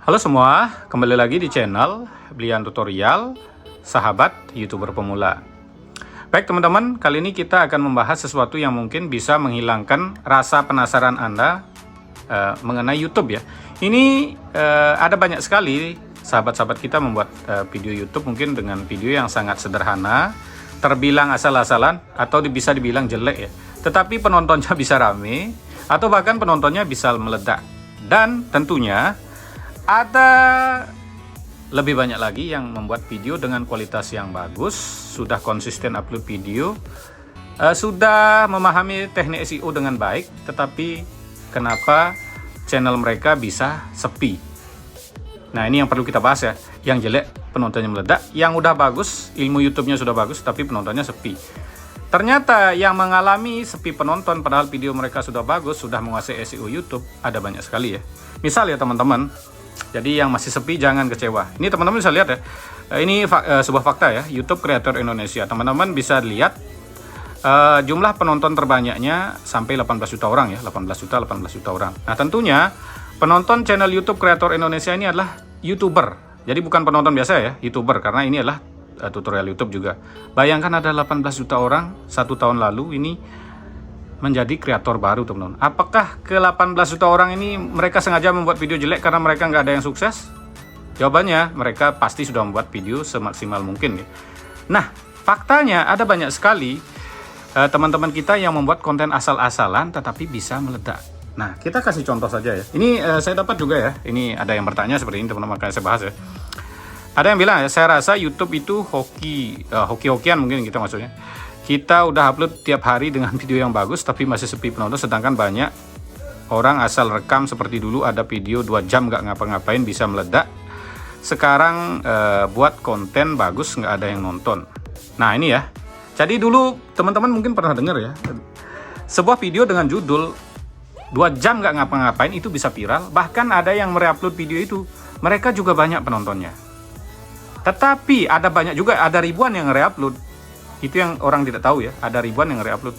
Halo semua, kembali lagi di channel Blian Tutorial, sahabat YouTuber pemula. Baik teman-teman, kali ini kita akan membahas sesuatu yang mungkin bisa menghilangkan rasa penasaran Anda mengenai YouTube ya. Ini ada banyak sekali sahabat-sahabat kita membuat video YouTube mungkin dengan video yang sangat sederhana, terbilang asal-asalan atau bisa dibilang jelek ya. Tetapi penontonnya bisa rame atau bahkan penontonnya bisa meledak. Dan tentunya ada lebih banyak lagi yang membuat video dengan kualitas yang bagus, sudah konsisten upload video, sudah memahami teknik SEO dengan baik, tetapi kenapa channel mereka bisa sepi? Nah, ini yang perlu kita bahas ya. Yang jelek penontonnya meledak, yang udah bagus, ilmu YouTube-nya sudah bagus, tapi penontonnya sepi. Ternyata yang mengalami sepi penonton padahal video mereka sudah bagus, sudah menguasai SEO YouTube, ada banyak sekali ya. Misal ya teman-teman, jadi yang masih sepi jangan kecewa. Ini teman-teman bisa lihat ya. Ini sebuah fakta ya. YouTube Creator Indonesia. Teman-teman bisa lihat jumlah penonton terbanyaknya sampai 18 juta orang ya. 18 juta orang. Nah, tentunya penonton channel YouTube Creator Indonesia ini adalah YouTuber. Jadi bukan penonton biasa ya, YouTuber, karena ini adalah tutorial YouTube juga. Bayangkan ada 18 juta orang 1 tahun lalu ini menjadi kreator baru teman-teman. Apakah ke 18 juta orang ini mereka sengaja membuat video jelek karena mereka nggak ada yang sukses? Jawabannya, mereka pasti sudah membuat video semaksimal mungkin ya. Nah, faktanya ada banyak sekali teman-teman kita yang membuat konten asal-asalan tetapi bisa meledak. Nah, kita kasih contoh saja ya. Ini saya dapat juga ya. Ini ada yang bertanya seperti ini teman-teman, makanya saya bahas ya. Ada yang bilang ya, saya rasa YouTube itu hoki-hokian mungkin kita maksudnya. Kita udah upload tiap hari dengan video yang bagus tapi masih sepi penonton, sedangkan banyak orang asal rekam seperti dulu ada video 2 jam nggak ngapa-ngapain bisa meledak. Sekarang buat konten bagus nggak ada yang nonton. Nah ini ya, jadi dulu teman-teman mungkin pernah dengar ya, sebuah video dengan judul 2 jam nggak ngapa-ngapain itu bisa viral, bahkan ada yang mereupload video itu, mereka juga banyak penontonnya. Tetapi ada banyak juga, ada ribuan yang reupload. Itu yang orang tidak tahu ya, ada ribuan yang reupload.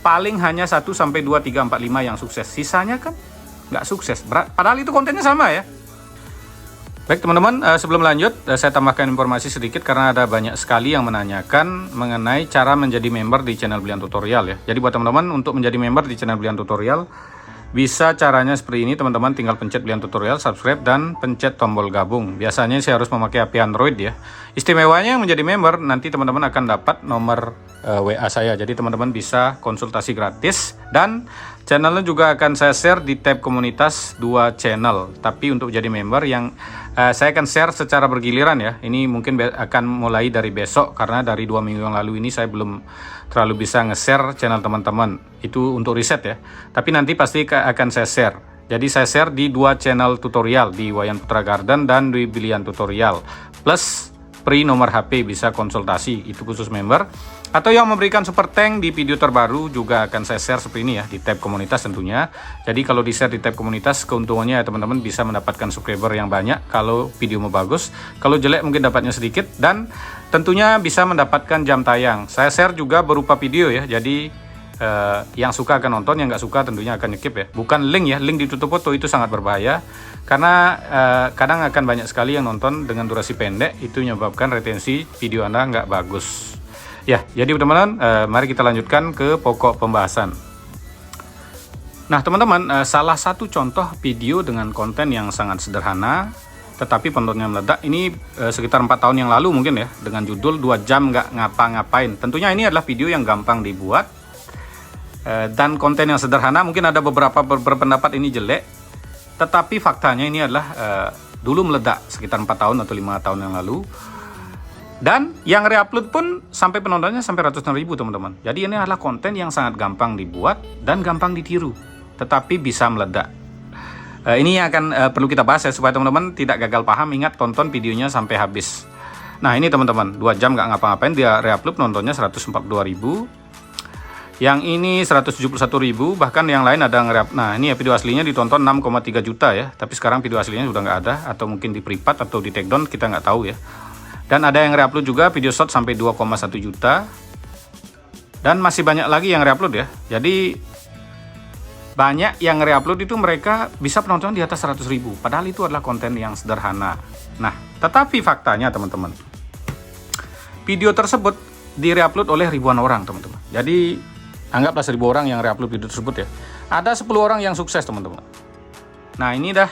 Paling hanya 1 sampai 2 3 4 5 yang sukses. Sisanya kan nggak sukses. Padahal itu kontennya sama ya. Baik teman-teman, sebelum lanjut saya tambahkan informasi sedikit karena ada banyak sekali yang menanyakan mengenai cara menjadi member di channel Blian Tutorial ya. Jadi buat teman-teman untuk menjadi member di channel Blian Tutorial bisa caranya seperti ini teman-teman, tinggal pencet Blian Tutorial, subscribe dan pencet tombol gabung. Biasanya saya harus memakai HP Android ya. Istimewanya menjadi member nanti teman-teman akan dapat nomor WA saya. Jadi teman-teman bisa konsultasi gratis dan channelnya juga akan saya share di tab komunitas 2 channel. Tapi untuk jadi member yang saya akan share secara bergiliran ya. Ini mungkin akan mulai dari besok karena dari 2 minggu yang lalu ini saya belum terlalu bisa nge-share channel teman-teman. Itu untuk riset ya. Tapi nanti pasti akan saya share. Jadi saya share di 2 channel tutorial, di Wayan Putra Garden dan di Blian Tutorial. Plus free nomor HP, bisa konsultasi, itu khusus member. Atau yang memberikan super thank di video terbaru juga akan saya share seperti ini ya, di tab komunitas tentunya. Jadi kalau di share di tab komunitas, keuntungannya ya teman-teman bisa mendapatkan subscriber yang banyak kalau video mau bagus. Kalau jelek mungkin dapatnya sedikit, dan tentunya bisa mendapatkan jam tayang. Saya share juga berupa video ya, jadi yang suka akan nonton, yang nggak suka tentunya akan skip ya. Bukan link ya, link ditutup foto itu sangat berbahaya. Karena kadang akan banyak sekali yang nonton dengan durasi pendek, itu menyebabkan retensi video Anda nggak bagus. Ya, jadi teman-teman, mari kita lanjutkan ke pokok pembahasan. Nah teman-teman, salah satu contoh video dengan konten yang sangat sederhana, tetapi penontonnya meledak, ini sekitar 4 tahun yang lalu mungkin ya, dengan judul 2 jam nggak ngapa-ngapain. Tentunya ini adalah video yang gampang dibuat, dan konten yang sederhana. Mungkin ada beberapa berpendapat ini jelek, tetapi faktanya ini adalah dulu meledak sekitar 4 tahun atau 5 tahun yang lalu. Dan yang reupload pun sampai penontonnya sampai ratusan ribu teman-teman. Jadi ini adalah konten yang sangat gampang dibuat dan gampang ditiru, tetapi bisa meledak. Ini yang akan perlu kita bahas ya, supaya teman-teman tidak gagal paham. Ingat, tonton videonya sampai habis. Nah ini teman-teman, 2 jam nggak ngapa-ngapain, dia reupload nontonnya 142 ribu. Yang ini 171 ribu, bahkan yang lain ada nge-reupload. Nah ini ya video aslinya ditonton 6,3 juta ya, tapi sekarang video aslinya sudah nggak ada, atau mungkin di privat atau di take down, kita nggak tahu ya. Dan ada yang reupload juga video short sampai 2,1 juta. Dan masih banyak lagi yang reupload ya. Jadi banyak yang re-upload itu mereka bisa penonton di atas 100.000, padahal itu adalah konten yang sederhana. Nah, tetapi faktanya teman-teman, video tersebut di-re-upload oleh ribuan orang teman-teman. Jadi anggaplah 1.000 orang yang re-upload video tersebut ya. Ada 10 orang yang sukses teman-teman. Nah ini dah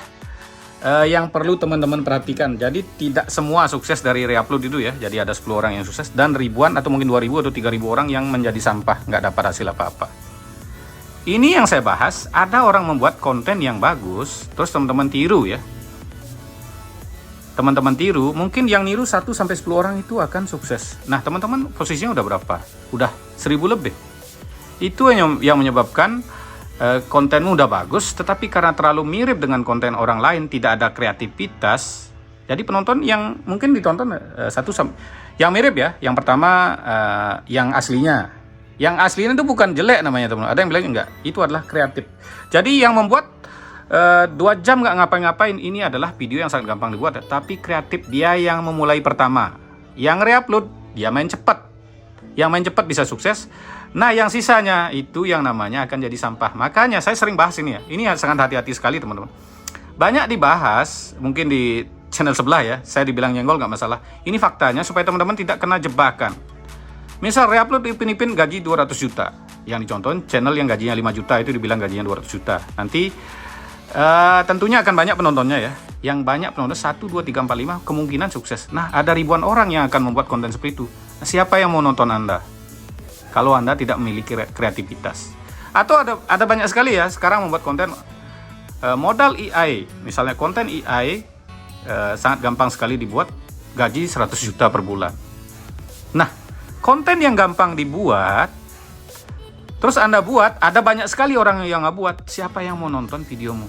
yang perlu teman-teman perhatikan. Jadi tidak semua sukses dari re-upload itu ya. Jadi ada 10 orang yang sukses dan ribuan atau mungkin 2.000 atau 3.000 orang yang menjadi sampah, nggak dapat hasil apa-apa. Ini yang saya bahas, ada orang membuat konten yang bagus, terus teman-teman tiru ya. Teman-teman tiru, mungkin yang niru 1-10 orang itu akan sukses. Nah teman-teman posisinya udah berapa? Udah 1.000 lebih. Itu yang menyebabkan kontenmu udah bagus, tetapi karena terlalu mirip dengan konten orang lain, tidak ada kreativitas. Jadi penonton yang mungkin ditonton yang mirip ya. Yang pertama yang aslinya. Yang aslinya itu bukan jelek namanya teman-teman. Ada yang bilang enggak, itu adalah kreatif. Jadi yang membuat 2 jam nggak ngapa-ngapain, ini adalah video yang sangat gampang dibuat, tapi kreatif. Dia yang memulai pertama. Yang re-upload, dia main cepat. Yang main cepat bisa sukses. Nah yang sisanya itu yang namanya akan jadi sampah. Makanya saya sering bahas ini ya. Ini sangat hati-hati sekali teman-teman. Banyak dibahas, mungkin di channel sebelah ya, saya dibilang nyenggol nggak masalah. Ini faktanya supaya teman-teman tidak kena jebakan. Misal re-upload Ipin gaji 200 juta. Yang dicontohin channel yang gajinya 5 juta itu dibilang gajinya 200 juta. Nanti tentunya akan banyak penontonnya ya. Yang banyak penonton 1, 2, 3, 4, 5 kemungkinan sukses. Nah ada ribuan orang yang akan membuat konten seperti itu. Nah, siapa yang mau nonton Anda? Kalau Anda tidak memiliki kreativitas. Atau ada banyak sekali ya sekarang membuat konten modal AI. Misalnya konten AI sangat gampang sekali dibuat, gaji 100 juta per bulan. Nah konten yang gampang dibuat, terus Anda buat, ada banyak sekali orang yang nggak buat. Siapa yang mau nonton videomu?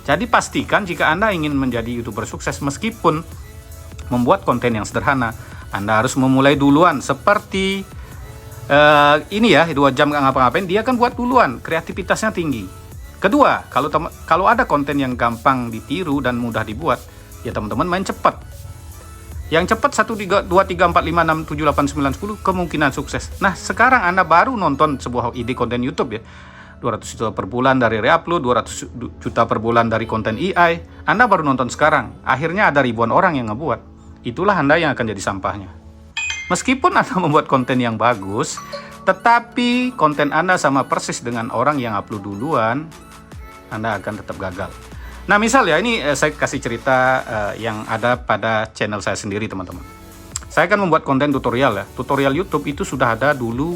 Jadi pastikan jika Anda ingin menjadi YouTuber sukses, meskipun membuat konten yang sederhana, Anda harus memulai duluan. Seperti ini ya, 2 jam nggak ngapa-ngapain, dia kan buat duluan, kreativitasnya tinggi. Kedua, kalau ada konten yang gampang ditiru dan mudah dibuat, ya teman-teman main cepat. Yang cepat 1, 2, 3, 4, 5, 6, 7, 8, 9, 10 kemungkinan sukses. Nah sekarang Anda baru nonton sebuah ide konten YouTube ya, 200 juta per bulan dari re-upload, 200 juta per bulan dari konten AI. Anda baru nonton sekarang, akhirnya ada ribuan orang yang ngebuat. Itulah Anda yang akan jadi sampahnya. Meskipun Anda membuat konten yang bagus, tetapi konten Anda sama persis dengan orang yang upload duluan, Anda akan tetap gagal. Nah misal ya, ini saya kasih cerita yang ada pada channel saya sendiri teman-teman. Saya kan membuat konten tutorial ya. Tutorial YouTube itu sudah ada dulu,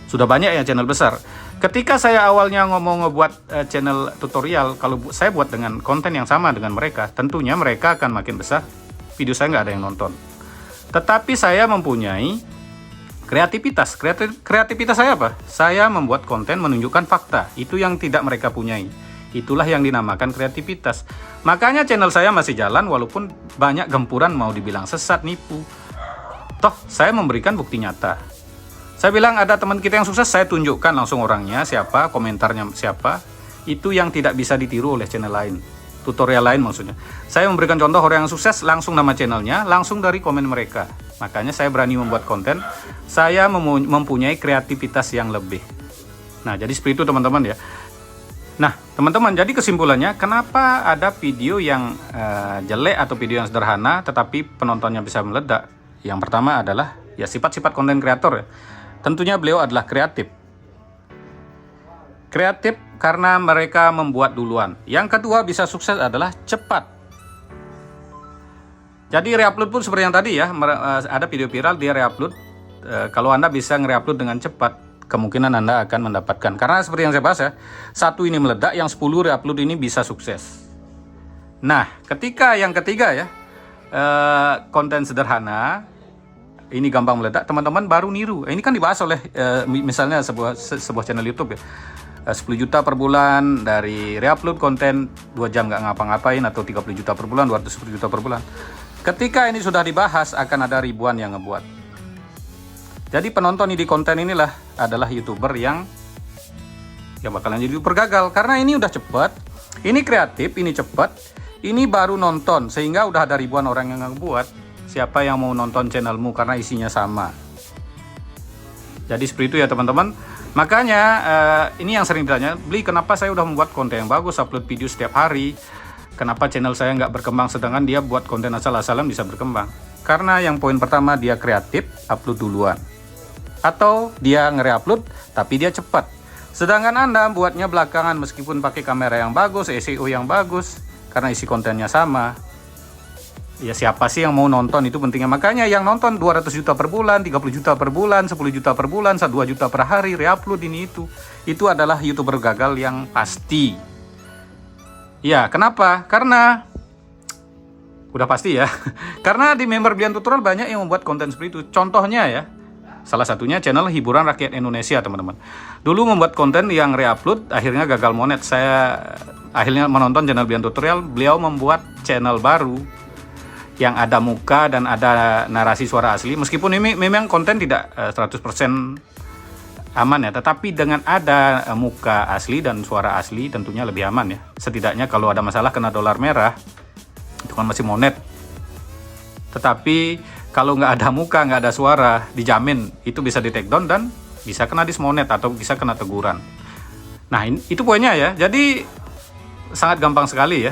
sudah banyak ya channel besar. Ketika saya awalnya ngebuat channel tutorial, kalau saya buat dengan konten yang sama dengan mereka, tentunya mereka akan makin besar, video saya nggak ada yang nonton. Tetapi saya mempunyai kreativitas. Kreativitas saya apa? Saya membuat konten menunjukkan fakta. Itu yang tidak mereka punyai. Itulah yang dinamakan kreativitas. Makanya channel saya masih jalan walaupun banyak gempuran mau dibilang sesat, nipu. Toh saya memberikan bukti nyata. Saya bilang ada teman kita yang sukses, saya tunjukkan langsung orangnya siapa, komentarnya siapa. Itu yang tidak bisa ditiru oleh channel lain. Tutorial lain maksudnya. Saya memberikan contoh orang yang sukses, langsung nama channelnya, langsung dari komen mereka. Makanya saya berani membuat konten. Saya mempunyai kreativitas yang lebih. Nah jadi seperti itu teman-teman ya. Nah teman-teman, jadi kesimpulannya, kenapa ada video yang jelek atau video yang sederhana tetapi penontonnya bisa meledak? Yang pertama adalah ya sifat-sifat konten kreator ya. Tentunya beliau adalah kreatif. Kreatif karena mereka membuat duluan. Yang kedua bisa sukses adalah cepat. Jadi re-upload pun seperti yang tadi ya, ada video viral dia re-upload. Kalau Anda bisa nge-re-upload dengan cepat, kemungkinan Anda akan mendapatkan. Karena seperti yang saya bahas ya, 1 ini meledak, yang 10 re-upload ini bisa sukses. Nah, ketika yang ketiga ya, konten sederhana, ini gampang meledak, teman-teman baru niru. Ini kan dibahas oleh misalnya sebuah channel YouTube ya. 10 juta per bulan dari re-upload konten, 2 jam nggak ngapa-ngapain, atau 30 juta per bulan, 210 juta per bulan. Ketika ini sudah dibahas, akan ada ribuan yang ngebuat. Jadi penonton di konten inilah adalah YouTuber yang bakalan jadi YouTuber gagal. Karena ini udah cepat, ini kreatif, ini cepat, ini baru nonton. Sehingga udah ada ribuan orang yang ngebuat. Siapa yang mau nonton channelmu karena isinya sama. Jadi seperti itu ya teman-teman. Makanya ini yang sering ditanya, Bli, kenapa saya udah membuat konten yang bagus, upload video setiap hari, kenapa channel saya nggak berkembang, sedangkan dia buat konten asal-asalan bisa berkembang? Karena yang poin pertama, dia kreatif, upload duluan. Atau dia nge-upload tapi dia cepat. Sedangkan Anda buatnya belakangan meskipun pakai kamera yang bagus, SEO yang bagus, karena isi kontennya sama. Ya siapa sih yang mau nonton, itu pentingnya. Makanya yang nonton 200 juta per bulan, 30 juta per bulan, 10 juta per bulan, 2 juta per hari, reupload ini itu. Itu adalah YouTuber gagal yang pasti. Ya, kenapa? Karena udah pasti ya. Karena di member Blian Tutorial banyak yang membuat konten seperti itu. Contohnya ya, salah satunya channel hiburan rakyat Indonesia, teman-teman. Dulu membuat konten yang reupload, akhirnya gagal monet. Saya akhirnya menonton channel Blian Tutorial, beliau membuat channel baru yang ada muka dan ada narasi suara asli. Meskipun ini memang konten tidak 100% aman ya, tetapi dengan ada muka asli dan suara asli tentunya lebih aman ya. Setidaknya kalau ada masalah kena dolar merah, itu kan masih monet. Tetapi kalau nggak ada muka, nggak ada suara, dijamin itu bisa di take down dan bisa kena dismonet atau bisa kena teguran. Nah itu poinnya ya. Jadi sangat gampang sekali ya.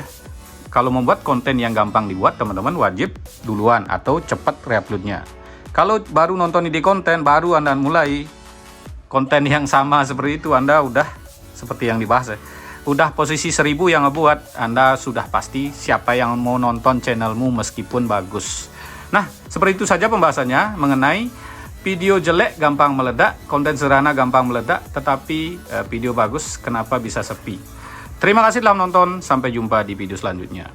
Kalau membuat konten yang gampang dibuat, teman-teman wajib duluan atau cepat reuploadnya. Kalau baru nonton ide konten, baru Anda mulai konten yang sama seperti itu, Anda udah seperti yang dibahas ya. Udah posisi 1000 yang ngebuat, Anda sudah pasti siapa yang mau nonton channelmu meskipun bagus. Nah, seperti itu saja pembahasannya mengenai video jelek gampang meledak, konten sederhana gampang meledak, tetapi video bagus kenapa bisa sepi. Terima kasih telah menonton, sampai jumpa di video selanjutnya.